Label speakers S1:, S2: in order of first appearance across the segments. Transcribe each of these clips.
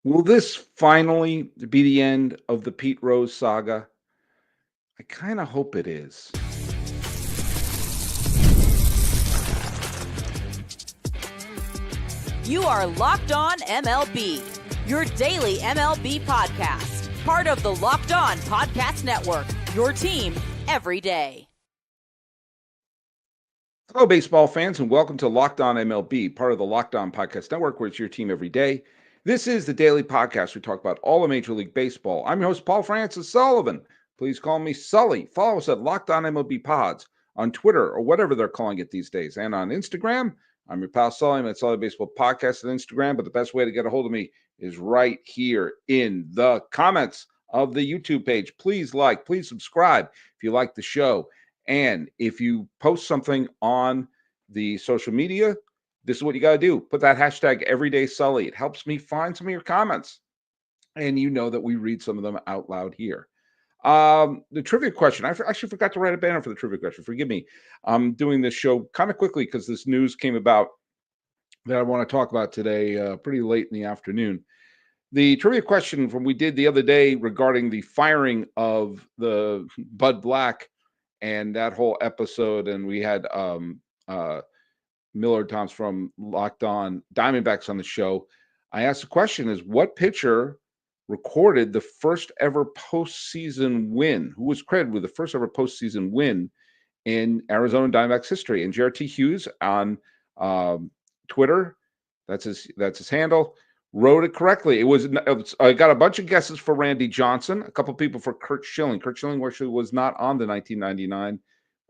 S1: Will this finally be the end of the Pete Rose saga? I kind of hope it is.
S2: You are Locked On MLB, your daily MLB podcast. Part of the Locked On Podcast Network, your team every day.
S1: Hello, baseball fans, and welcome to Locked On MLB, part of the Locked On Podcast Network, where it's your team every day. This is the daily podcast. We talk about all of Major League Baseball. I'm your host, Paul Francis Sullivan. Please call me Sully. Follow us at Locked On MLB Pods on Twitter or whatever they're calling it these days. And on Instagram, I'm your pal Sully. I'm at Sully Baseball Podcast on Instagram. But the best way to get a hold of me is right here in the comments of the YouTube page. Please like, please subscribe if you like the show. And if you post something on the social media, this is what you got to do. Put that hashtag #EverydaySully. It helps me find some of your comments. And you know that we read some of them out loud here. The trivia question. I actually forgot to write a banner for the trivia question. Forgive me. I'm doing this show kind of quickly because this news came about that I want to talk about today pretty late in the afternoon. The trivia question from we did the other day regarding the firing of the Bud Black and that whole episode, and we had Millard Thomas from Locked On Diamondbacks on the show. I asked the question is, what pitcher recorded the first ever postseason win? Who was credited with the first ever postseason win in Arizona Diamondbacks history? And JRT Hughes on Twitter, that's his handle, wrote it correctly. I got a bunch of guesses for Randy Johnson, a couple people for Curt Schilling. Curt Schilling actually was not on the 1999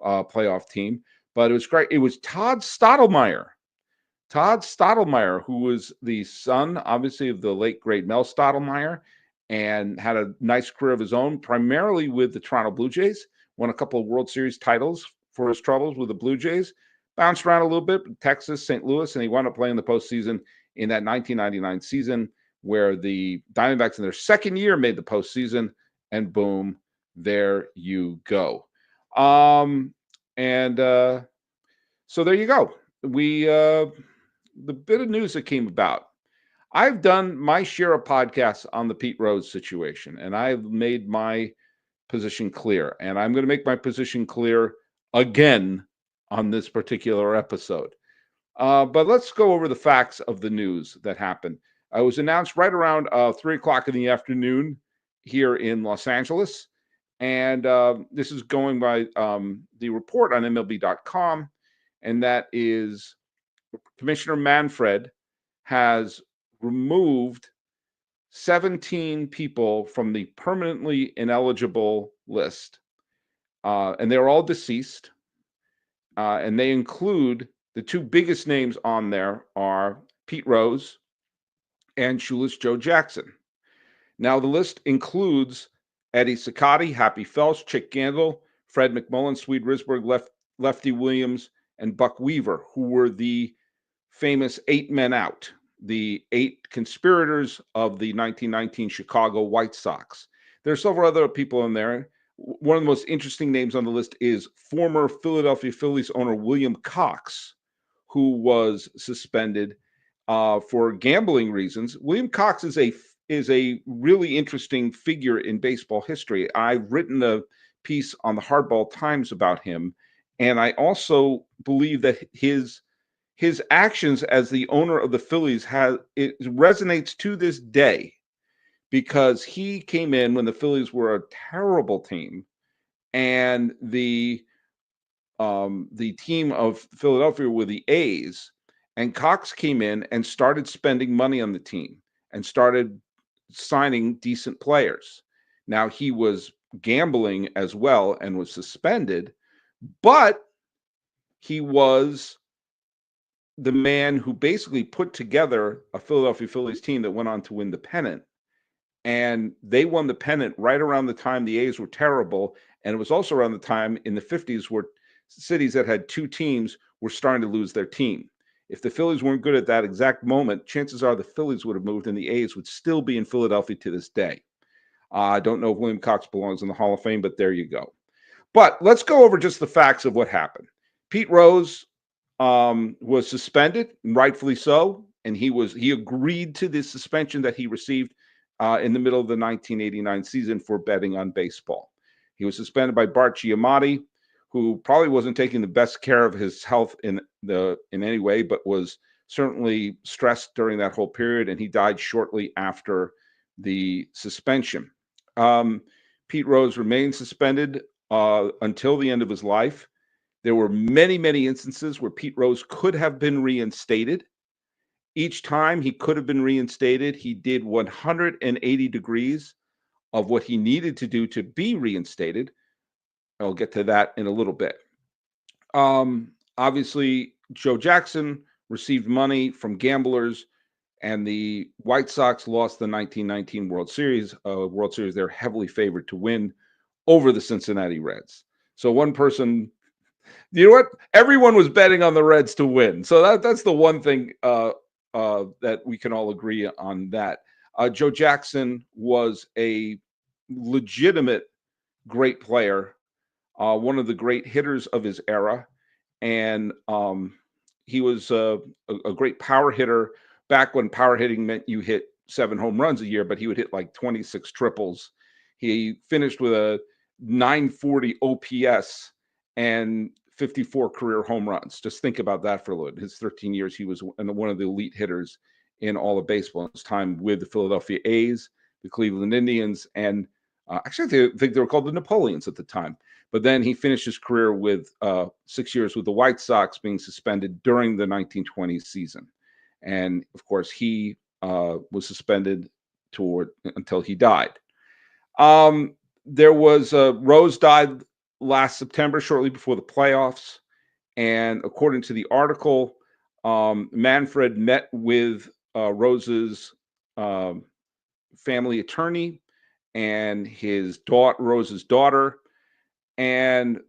S1: playoff team, but it was great. It was Todd Stottlemyre. Todd Stottlemyre, who was the son, obviously, of the late, great Mel Stottlemyre, and had a nice career of his own, primarily with the Toronto Blue Jays, won a couple of World Series titles for his troubles with the Blue Jays, bounced around a little bit, Texas, St. Louis, and he wound up playing the postseason in that 1999 season where the Diamondbacks in their second year made the postseason, and boom, there you go. So there you go. The bit of news that came about. I've done my share of podcasts on the Pete Rose situation, and I've made my position clear. And I'm going to make my position clear again on this particular episode. But let's go over the facts of the news that happened. It was announced right around 3 o'clock in the afternoon here in Los Angeles. And this is going by the report on MLB.com. And that is Commissioner Manfred has removed 17 people from the permanently ineligible list. And they're all deceased. And they include the two biggest names on there are Pete Rose and Shoeless Joe Jackson. Now, the list includes Eddie Cicotti, Happy Felsch, Chick Gandil, Fred McMullen, Swede Risberg, Lefty Williams, and Buck Weaver, who were the famous 8 men out, the 8 conspirators of the 1919 Chicago White Sox. There are several other people in there. One of the most interesting names on the list is former Philadelphia Phillies owner William Cox, who was suspended for gambling reasons. William Cox is a really interesting figure in baseball history. I've written a piece on the Hardball Times about him, and I also believe that his actions as the owner of the Phillies it resonates to this day, because he came in when the Phillies were a terrible team, and the team of Philadelphia were the A's, and Cox came in and started spending money on the team and started signing decent players. Now, he was gambling as well and was suspended, but he was the man who basically put together a Philadelphia Phillies team that went on to win the pennant. And they won the pennant right around the time the A's were terrible. And it was also around the time in the 50s where cities that had 2 teams were starting to lose their team. If the Phillies weren't good at that exact moment, chances are the Phillies would have moved and the A's would still be in Philadelphia to this day. I don't know if William Cox belongs in the Hall of Fame, but there you go. But let's go over just the facts of what happened. Pete Rose was suspended, rightfully so. and he agreed to the suspension that he received in the middle of the 1989 season for betting on baseball. He was suspended by Bart Giamatti, who probably wasn't taking the best care of his health in any way, but was certainly stressed during that whole period, and he died shortly after the suspension. Pete Rose remained suspended until the end of his life. There were many, many instances where Pete Rose could have been reinstated. Each time he could have been reinstated, he did 180 degrees of what he needed to do to be reinstated. I'll get to that in a little bit. Obviously, Joe Jackson received money from gamblers, and the White Sox lost the 1919 World Series. They're heavily favored to win over the Cincinnati Reds. So one person, you know what? Everyone was betting on the Reds to win. So that's the one thing that we can all agree on that. Joe Jackson was a legitimate great player, one of the great hitters of his era. And he was a great power hitter back when power hitting meant you hit 7 home runs a year, but he would hit like 26 triples. He finished with a 940 OPS and 54 career home runs. Just think about that for a little. His 13 years, he was one of the elite hitters in all of baseball. His time with the Philadelphia A's, the Cleveland Indians, and actually, I think they were called the Napoleons at the time. But then he finished his career with 6 years with the White Sox, being suspended during the 1920 season. And of course, he was suspended until he died. There was Rose died last September, shortly before the playoffs. And according to the article, Manfred met with Rose's family attorney and Rose's daughter, and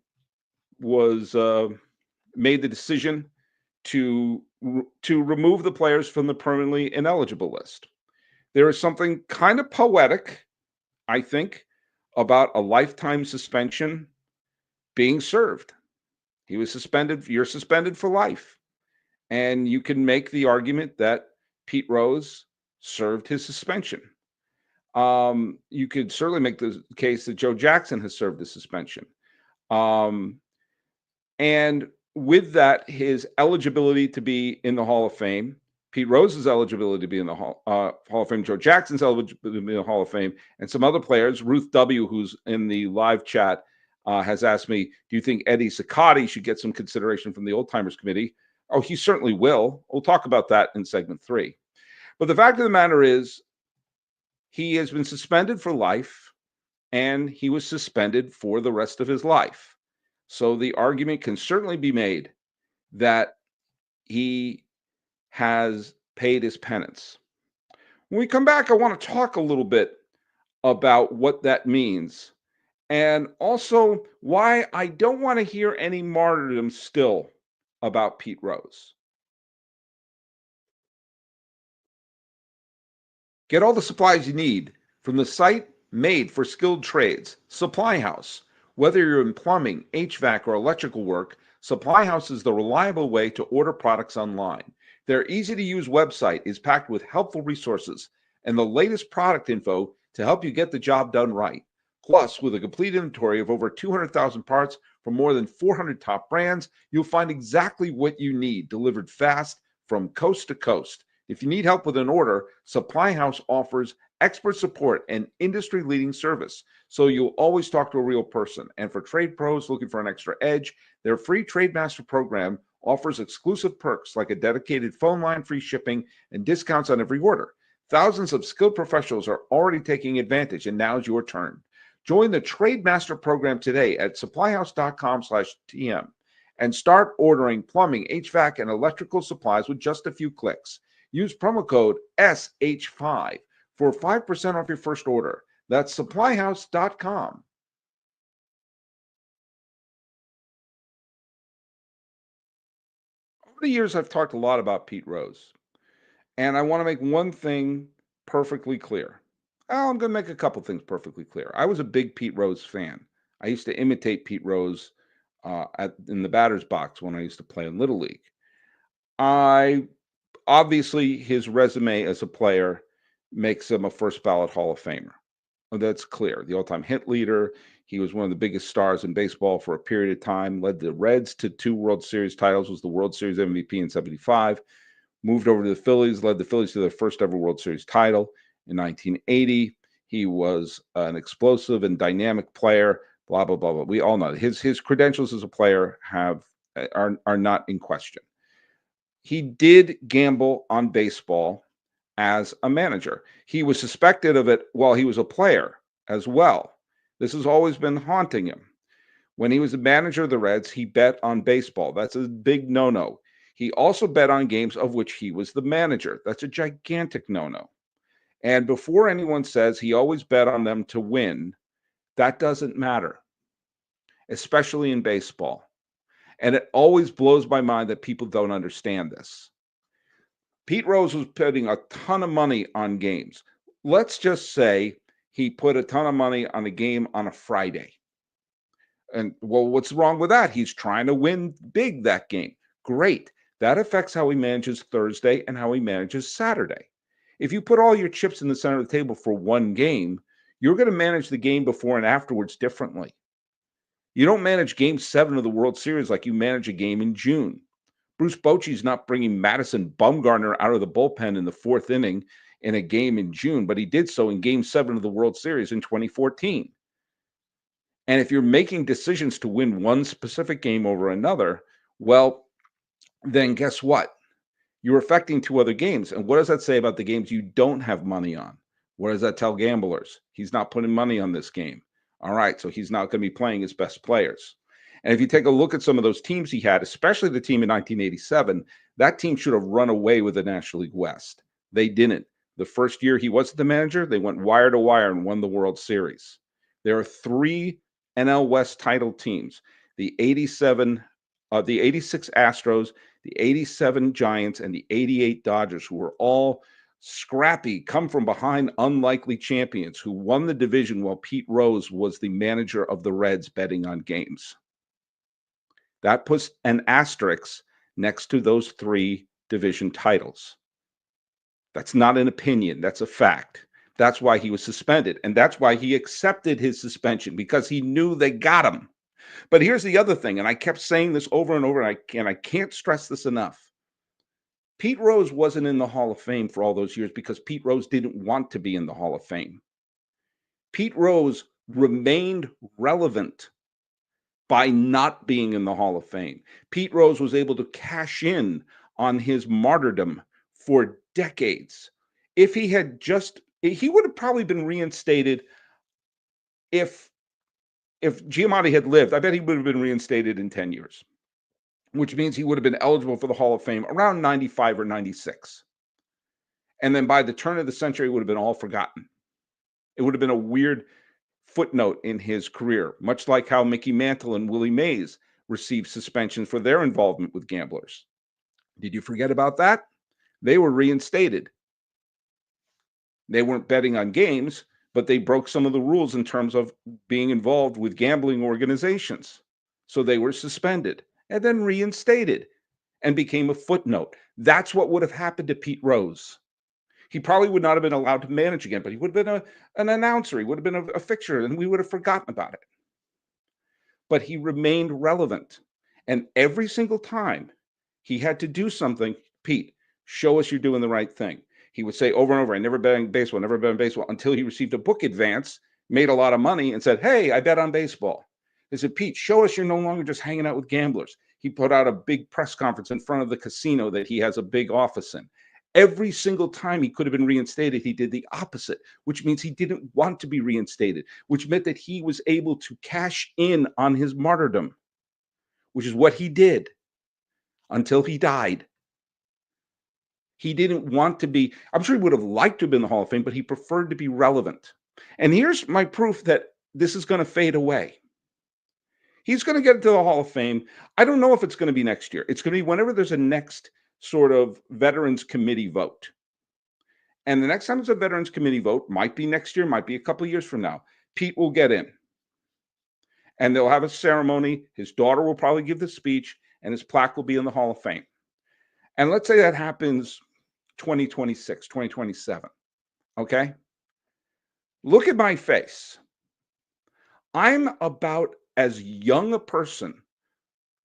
S1: was made the decision to remove the players from the permanently ineligible list. There is something kind of poetic, I think, about a lifetime suspension being served. He was suspended. You're suspended for life. And you can make the argument that Pete Rose served his suspension. You could certainly make the case that Joe Jackson has served his suspension. And with that, his eligibility to be in the Hall of Fame, Pete Rose's eligibility to be in the Hall of Fame, Joe Jackson's eligibility to be in the Hall of Fame, and some other players. Ruth W., who's in the live chat, has asked me, do you think Eddie Cicotti should get some consideration from the Old Timers Committee? Oh, he certainly will. We'll talk about that in segment 3. But the fact of the matter is, he has been suspended for life, and he was suspended for the rest of his life. So the argument can certainly be made that he has paid his penance. When we come back, I want to talk a little bit about what that means, and also why I don't want to hear any martyrdom still about Pete Rose. Get all the supplies you need from the site made for skilled trades, Supply House. Whether you're in plumbing, HVAC, or electrical work, Supply House is the reliable way to order products online. Their easy-to-use website is packed with helpful resources and the latest product info to help you get the job done right. Plus, with a complete inventory of over 200,000 parts from more than 400 top brands, you'll find exactly what you need delivered fast from coast to coast. If you need help with an order, Supply House offers expert support and industry-leading service, so you'll always talk to a real person. And for trade pros looking for an extra edge, their free Trade Master program offers exclusive perks like a dedicated phone line, free shipping, and discounts on every order. Thousands of skilled professionals are already taking advantage, and now's your turn. Join the Trade Master program today at supplyhouse.com/TM and start ordering plumbing, HVAC, and electrical supplies with just a few clicks. Use promo code SH5 for 5% off your first order. That's supplyhouse.com. Over the years, I've talked a lot about Pete Rose, and I want to make one thing perfectly clear. Oh, I'm going to make a couple things perfectly clear. I was a big Pete Rose fan. I used to imitate Pete Rose in the batter's box when I used to play in Little League. I obviously his resume as a player makes him a first ballot Hall of Famer. That's clear. The all-time hit leader. He was one of the biggest stars in baseball for a period of time, led the Reds to 2 World Series titles, was the World Series MVP in 75, moved over to the Phillies, led the Phillies to their first ever World Series title in 1980. He was an explosive and dynamic player, blah, blah, blah, blah. We all know his credentials as a player are not in question. He did gamble on baseball as a manager. He was suspected of it while he was a player as well. This has always been haunting him. When he was a manager of the Reds, he bet on baseball. That's a big no-no. He also bet on games of which he was the manager. That's a gigantic no-no. And before anyone says he always bet on them to win, that doesn't matter, especially in baseball. And it always blows my mind that people don't understand this. Pete Rose was putting a ton of money on games. Let's just say he put a ton of money on a game on a Friday. And, well, what's wrong with that? He's trying to win big that game. Great. That affects how he manages Thursday and how he manages Saturday. If you put all your chips in the center of the table for one game, you're going to manage the game before and afterwards differently. You don't manage Game 7 of the World Series like you manage a game in June. Bruce Bochy's not bringing Madison Bumgarner out of the bullpen in the 4th inning in a game in June, but he did so in Game 7 of the World Series in 2014. And if you're making decisions to win one specific game over another, well, then guess what? You're affecting 2 other games. And what does that say about the games you don't have money on? What does that tell gamblers? He's not putting money on this game. All right, so he's not going to be playing his best players. And if you take a look at some of those teams he had, especially the team in 1987, that team should have run away with the National League West. They didn't. The first year he was the manager, they went wire to wire and won the World Series. There are 3 NL West title teams: the 86 Astros, the 87 Giants, and the 88 Dodgers, who were all scrappy, come from behind, unlikely champions who won the division while Pete Rose was the manager of the Reds betting on games. That puts an asterisk next to those 3 division titles. That's not an opinion. That's a fact. That's why he was suspended. And that's why he accepted his suspension, because he knew they got him. But here's the other thing, and I kept saying this over and over, and I can't stress this enough. Pete Rose wasn't in the Hall of Fame for all those years because Pete Rose didn't want to be in the Hall of Fame. Pete Rose remained relevant by not being in the Hall of Fame. Pete Rose was able to cash in on his martyrdom for decades. If he had he would have probably been reinstated if Giamatti had lived. I bet he would have been reinstated in 10 years, which means he would have been eligible for the Hall of Fame around 95 or 96. And then by the turn of the century, it would have been all forgotten. It would have been a weird footnote in his career, much like how Mickey Mantle and Willie Mays received suspensions for their involvement with gamblers. Did you forget about that? They were reinstated. They weren't betting on games, but they broke some of the rules in terms of being involved with gambling organizations. So they were suspended and then reinstated and became a footnote. That's what would have happened to Pete Rose. He probably would not have been allowed to manage again, but he would have been an announcer. He would have been a fixture, and we would have forgotten about it. But he remained relevant. And every single time he had to do something, Pete, show us you're doing the right thing. He would say over and over, I never bet on baseball, never bet on baseball, until he received a book advance, made a lot of money, and said, hey, I bet on baseball. They said, Pete, show us you're no longer just hanging out with gamblers. He put out a big press conference in front of the casino that he has a big office in. Every single time he could have been reinstated, he did the opposite, which means he didn't want to be reinstated, which meant that he was able to cash in on his martyrdom, which is what he did until he died. He didn't want to be, I'm sure he would have liked to have been in the Hall of Fame, but he preferred to be relevant. And here's my proof that this is going to fade away. He's going to get into the Hall of Fame. I don't know if it's going to be next year. It's going to be whenever there's a next sort of Veterans Committee vote. And the next time there's a Veterans Committee vote, might be next year, might be a couple of years from now, Pete will get in. And they'll have a ceremony. His daughter will probably give the speech, and his plaque will be in the Hall of Fame. And let's say that happens 2026, 2027. Okay? Look at my face. I'm about as young a person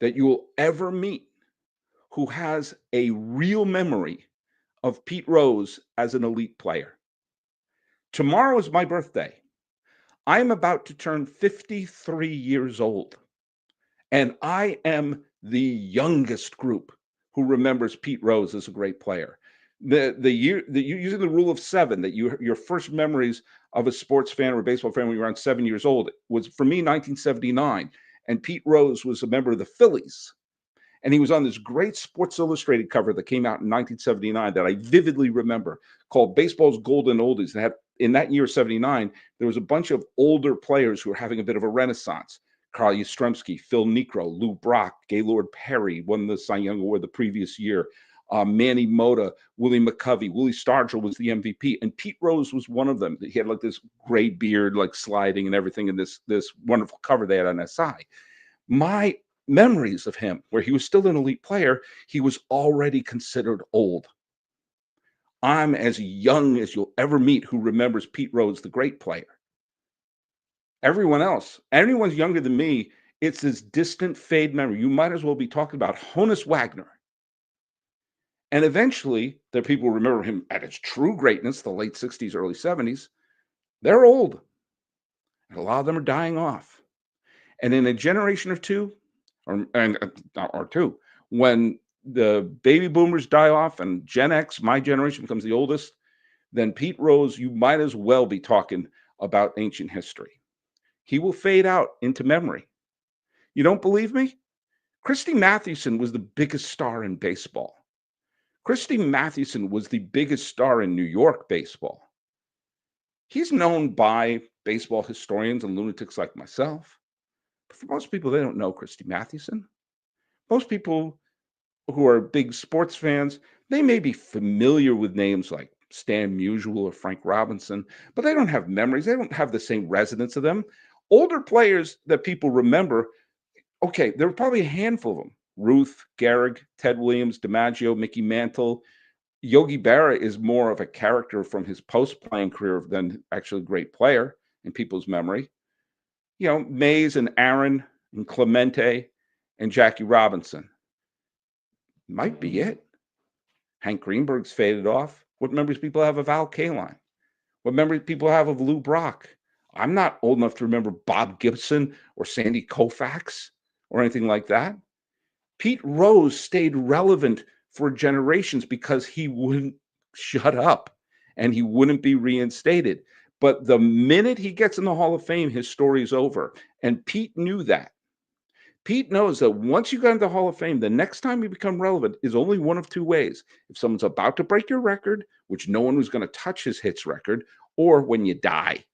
S1: that you will ever meet who has a real memory of Pete Rose as an elite player. Tomorrow is my birthday. I'm about to turn 53 years old, and I am the youngest group who remembers Pete Rose as a great player. Using the rule of 7, that your first memories of a sports fan or a baseball fan when you were around 7 years old was, for me, 1979, and Pete Rose was a member of the Phillies. And he was on this great Sports Illustrated cover that came out in 1979 that I vividly remember, called Baseball's Golden Oldies. That in that year, 79, there was a bunch of older players who were having a bit of a renaissance. Carl Yastrzemski, Phil Niekro, Lou Brock, Gaylord Perry won the Cy Young Award the previous year. Manny Mota, Willie McCovey, Willie Stargell was the MVP, and Pete Rose was one of them. He had like this gray beard, like sliding and everything, in this wonderful cover they had on SI. My memories of him, where he was still an elite player, he was already considered old. I'm as young as you'll ever meet who remembers Pete Rose, the great player. Everyone else, anyone's younger than me, it's this distant fade memory. You might as well be talking about Honus Wagner. And eventually, the people remember him at his true greatness, the late 60s, early 70s. They're old. And a lot of them are dying off. And in a generation or two, or two, when the baby boomers die off and Gen X, my generation, becomes the oldest, then Pete Rose, you might as well be talking about ancient history. He will fade out into memory. You don't believe me? Christy Mathewson was the biggest star in baseball. Christy Mathewson was the biggest star in New York baseball. He's known by baseball historians and lunatics like myself. But for most people, they don't know Christy Mathewson. Most people who are big sports fans, they may be familiar with names like Stan Musial or Frank Robinson, but they don't have memories. They don't have the same resonance of them. Older players that people remember, okay, there were probably a handful of them. Ruth, Gehrig, Ted Williams, DiMaggio, Mickey Mantle. Yogi Berra is more of a character from his post-playing career than actually a great player in people's memory. You know, Mays and Aaron and Clemente and Jackie Robinson. Might be it. Hank Greenberg's faded off. What memories people have of Al Kaline? What memories people have of Lou Brock? I'm not old enough to remember Bob Gibson or Sandy Koufax or anything like that. Pete Rose stayed relevant for generations because he wouldn't shut up and he wouldn't be reinstated. But the minute he gets in the Hall of Fame, his story's over. And Pete knew that. Pete knows that once you get into the Hall of Fame, the next time you become relevant is only one of two ways. If someone's about to break your record, which no one was going to touch his hits record, or when you die.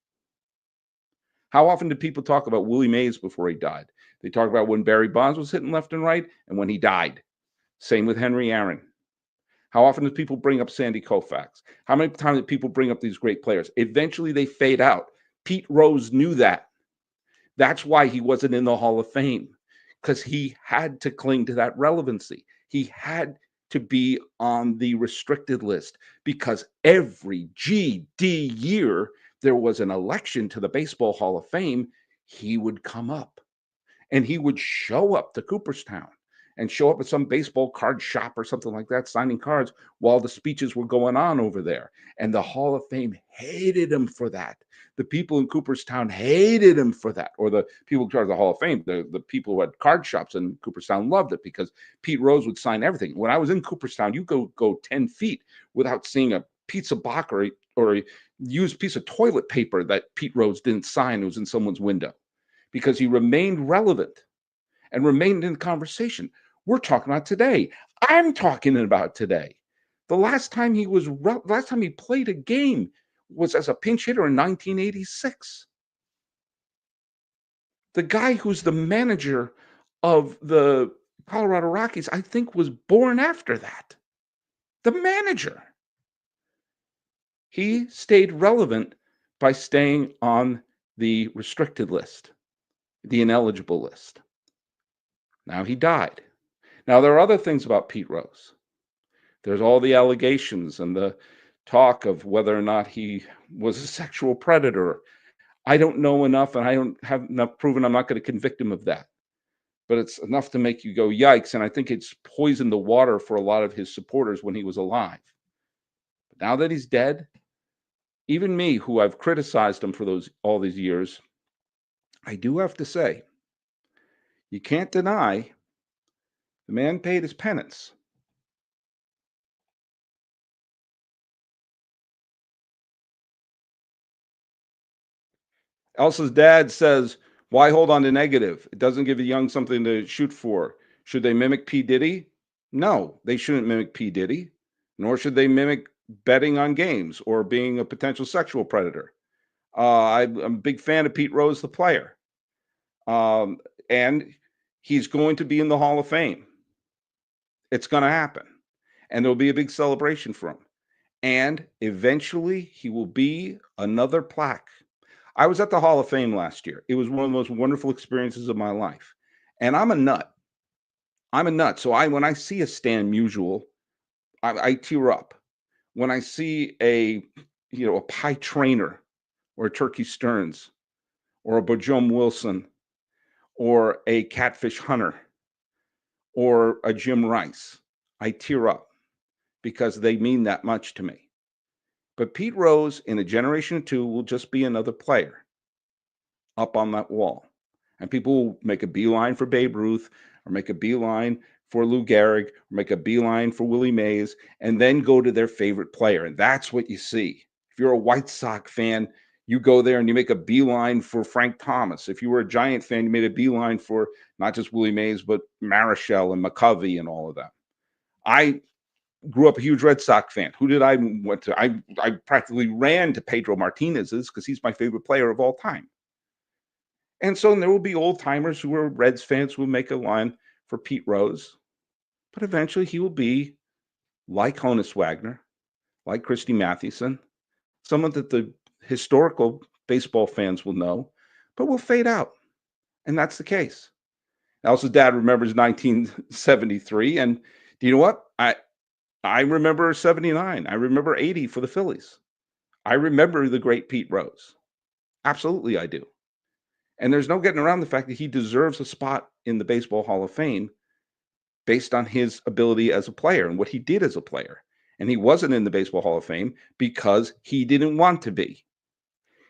S1: How often did people talk about Willie Mays before he died? They talk about when Barry Bonds was hitting left and right and when he died. Same with Henry Aaron. How often do people bring up Sandy Koufax? How many times do people bring up these great players? Eventually they fade out. Pete Rose knew that. That's why he wasn't in the Hall of Fame, because he had to cling to that relevancy. He had to be on the restricted list because every GD year there was an election to the Baseball Hall of Fame. He would come up and he would show up to Cooperstown and show up at some baseball card shop or something like that, signing cards while the speeches were going on over there. And the Hall of Fame hated him for that. The people in Cooperstown hated him for that. Or the people in charge of the Hall of Fame, the people who had card shops in Cooperstown loved it because Pete Rose would sign everything. When I was in Cooperstown, you go 10 feet without seeing a pizza box or a used piece of toilet paper that Pete Rose didn't sign. It was in someone's window because he remained relevant and remained in the conversation. We're talking about today. I'm talking about today. The last time he played a game was as a pinch hitter in 1986. The guy who's the manager of the Colorado Rockies, I think, was born after that. The manager. He stayed relevant by staying on the restricted list, the ineligible list. Now he died. Now, there are other things about Pete Rose. There's all the allegations and the talk of whether or not he was a sexual predator. I don't know enough, and I don't have enough proven. I'm not going to convict him of that. But it's enough to make you go, yikes. And I think it's poisoned the water for a lot of his supporters when he was alive. But now that he's dead, even me, who I've criticized him for all these years, I do have to say, you can't deny the man paid his penance. Elsa's dad says, why hold on to negative? It doesn't give the young something to shoot for. Should they mimic P. Diddy? No, they shouldn't mimic P. Diddy, nor should they mimic betting on games or being a potential sexual predator. I'm a big fan of Pete Rose, the player. And he's going to be in the Hall of Fame. It's going to happen. And there'll be a big celebration for him. And eventually he will be another plaque. I was at the Hall of Fame last year. It was one of the most wonderful experiences of my life. And I'm a nut. So when I see a Stan Musial, I tear up. When I see a Pie Traynor or a Turkey Stearns or a Bojum Wilson or a Catfish Hunter or a Jim Rice, I tear up because they mean that much to me. But Pete Rose in a generation or two will just be another player up on that wall. And people will make a beeline for Babe Ruth or make a beeline for Lou Gehrig or make a beeline for Willie Mays and then go to their favorite player. And that's what you see. If you're a White Sox fan, you go there and you make a beeline for Frank Thomas. If you were a Giant fan, you made a beeline for not just Willie Mays, but Marichal and McCovey and all of them. I grew up a huge Red Sox fan. Who did I went to? I practically ran to Pedro Martinez's because he's my favorite player of all time. And so there will be old timers who are Reds fans who will make a line for Pete Rose. But eventually he will be like Honus Wagner, like Christy Mathewson, someone that the historical baseball fans will know, but will fade out. And that's the case. Elsa's dad remembers 1973. And do you know what? I remember 79. I remember 80 for the Phillies. I remember the great Pete Rose. Absolutely, I do. And there's no getting around the fact that he deserves a spot in the Baseball Hall of Fame based on his ability as a player and what he did as a player. And he wasn't in the Baseball Hall of Fame because he didn't want to be.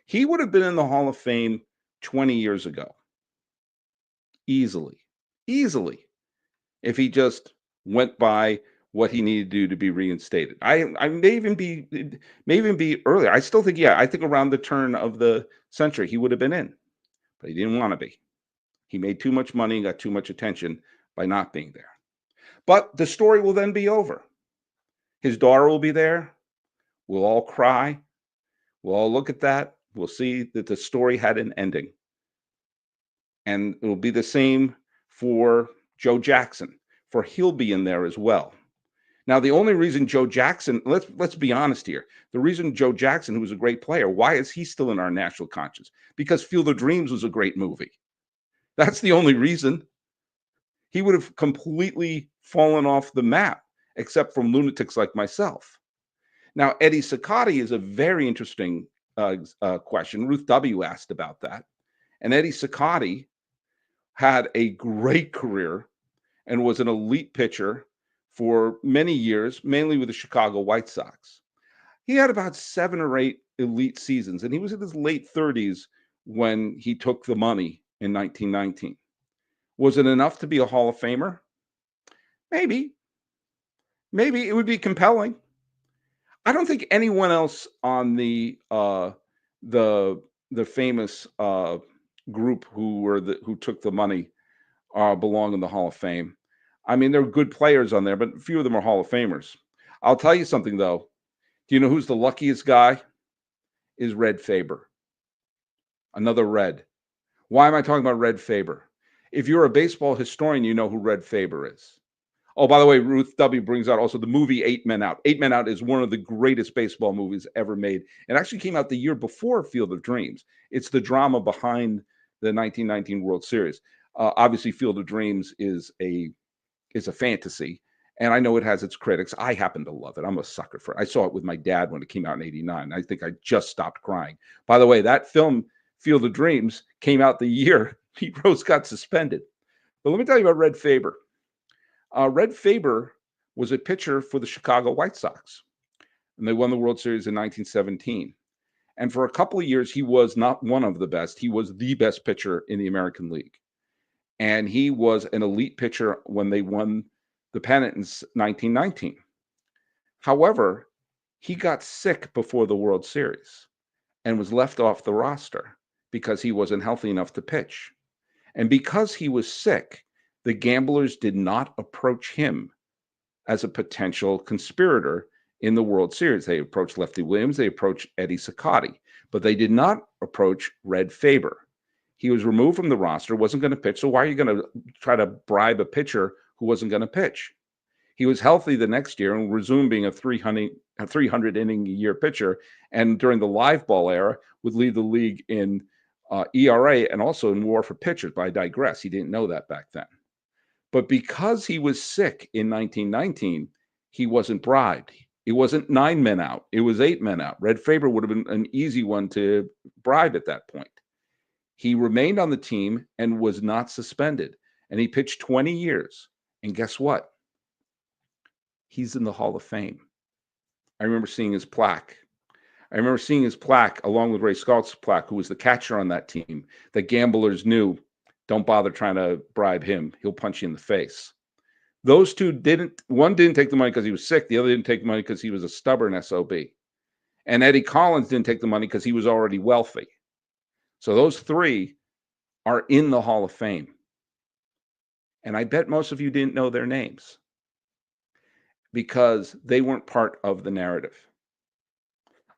S1: He would have been in the Hall of Fame 20 years ago. Easily, if he just went by what he needed to do to be reinstated. I may even be earlier. I still think, I think around the turn of the century, he would have been in, but he didn't want to be. He made too much money and got too much attention by not being there. But the story will then be over. His daughter will be there. We'll all cry. We'll all look at that. We'll see that the story had an ending. And it will be the same for Joe Jackson, for he'll be in there as well. Now, the only reason Joe Jackson, let's be honest here, the reason Joe Jackson, who was a great player, why is he still in our national conscience? Because Field of Dreams was a great movie. That's the only reason. He would have completely fallen off the map, except from lunatics like myself. Now, Eddie Cicotti is a very interesting question. Ruth W. asked about that. And Eddie Cicotti had a great career and was an elite pitcher for many years, mainly with the Chicago White Sox. He had about 7 or 8 elite seasons, and he was in his late 30s when he took the money in 1919. Was it enough to be a Hall of Famer? Maybe. Maybe it would be compelling. I don't think anyone else on the famous group who took the money belong in the Hall of Fame. I mean, there are good players on there, but few of them are Hall of Famers. I'll tell you something, though. Do you know who's the luckiest guy? Is Red Faber. Another Red. Why am I talking about Red Faber? If you're a baseball historian, you know who Red Faber is. Oh, by the way, Ruth W. brings out also the movie 8 Men Out. 8 Men Out is one of the greatest baseball movies ever made. It actually came out the year before Field of Dreams. It's the drama behind the 1919 World Series. Obviously, Field of Dreams is a fantasy, And I know it has its critics. I happen to love it. I'm a sucker for it. I saw it with my dad when it came out in '89. I think I just stopped crying. By the way, that film, Field of Dreams, came out the year Pete Rose got suspended. But let me tell you about Red Faber. Red Faber was a pitcher for the Chicago White Sox, and they won the World Series in 1917. And for a couple of years, he was not one of the best. He was the best pitcher in the American League. And he was an elite pitcher when they won the pennant in 1919. However, he got sick before the World Series and was left off the roster because he wasn't healthy enough to pitch. And because he was sick, the gamblers did not approach him as a potential conspirator in the World Series. They approached Lefty Williams, they approached Eddie Cicotti, but they did not approach Red Faber. He was removed from the roster, wasn't going to pitch. So why are you going to try to bribe a pitcher who wasn't going to pitch? He was healthy the next year and resumed being a 300 inning a year pitcher. And during the live ball era, would lead the league in ERA and also in WAR for pitchers. But I digress. He didn't know that back then. But because he was sick in 1919, he wasn't bribed. It wasn't 9 men out. It was 8 men out. Red Faber would have been an easy one to bribe at that point. He remained on the team and was not suspended. And he pitched 20 years. And guess what? He's in the Hall of Fame. I remember seeing his plaque. I remember seeing his plaque along with Ray Scalt's plaque, who was the catcher on that team, that gamblers knew, don't bother trying to bribe him. He'll punch you in the face. Those two didn't, one didn't take the money because he was sick. The other didn't take the money because he was a stubborn SOB. And Eddie Collins didn't take the money because he was already wealthy. So those three are in the Hall of Fame. And I bet most of you didn't know their names because they weren't part of the narrative.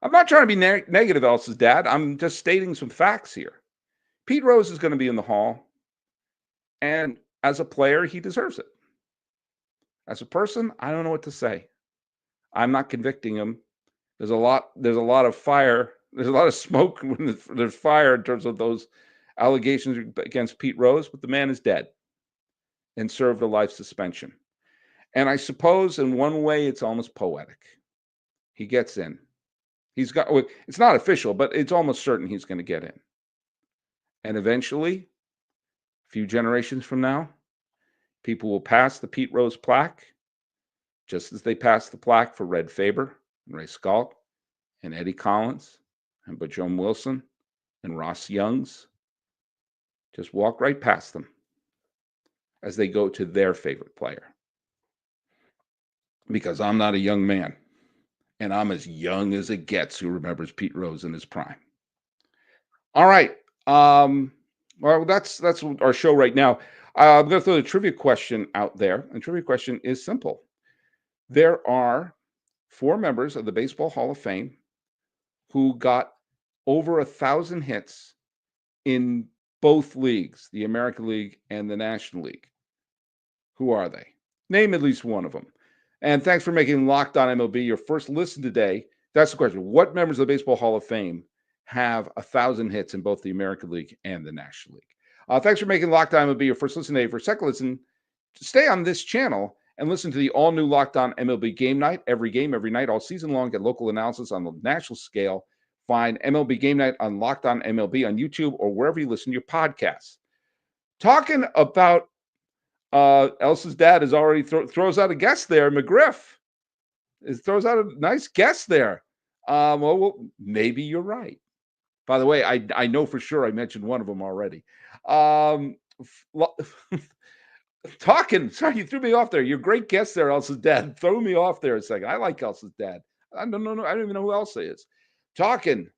S1: I'm not trying to be negative, Elsa's dad. I'm just stating some facts here. Pete Rose is going to be in the Hall. And as a player, he deserves it. As a person, I don't know what to say. I'm not convicting him. There's a lot of fire. There's a lot of smoke when there's fire in terms of those allegations against Pete Rose, but the man is dead and served a life suspension. And I suppose in one way it's almost poetic. He gets in. It's not official, but it's almost certain he's going to get in. And eventually, a few generations from now, people will pass the Pete Rose plaque, just as they passed the plaque for Red Faber and Ray Scalk and Eddie Collins and Bajome Wilson and Ross Youngs. Just walk right past them as they go to their favorite player. Because I'm not a young man, and I'm as young as it gets who remembers Pete Rose in his prime. All right. Well, that's our show right now. I'm going to throw the trivia question out there. And trivia question is simple. There are 4 members of the Baseball Hall of Fame who got over 1,000 hits in both leagues, the American League and the National League. Who are they? Name at least one of them. And thanks for making Locked On MLB your first listen today. That's the question. What members of the Baseball Hall of Fame have 1,000 hits in both the American League and the National League? Thanks for making Locked On MLB your first listen today. For a second listen, stay on this channel and listen to the all-new Locked On MLB Game Night. Every game, every night, all season long. Get local analysis on the national scale. Find MLB Game Night on Locked On MLB on YouTube or wherever you listen to your podcasts. Talking about Elsa's dad is already throws out a guess there. McGriff throws out a nice guess there. Well, maybe you're right. By the way, I know for sure I mentioned one of them already. Talking, sorry, you threw me off there. You're a great guest there, Elsa's dad. Throw me off there a second. I like Elsa's dad. I don't even know who Elsa is. Talking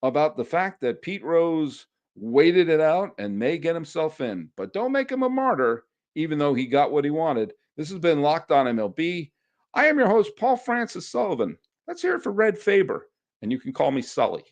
S1: about the fact that Pete Rose waited it out and may get himself in, but don't make him a martyr, even though he got what he wanted. This has been Locked On MLB. I am your host, Paul Francis Sullivan. Let's hear it for Red Faber, and you can call me Sully.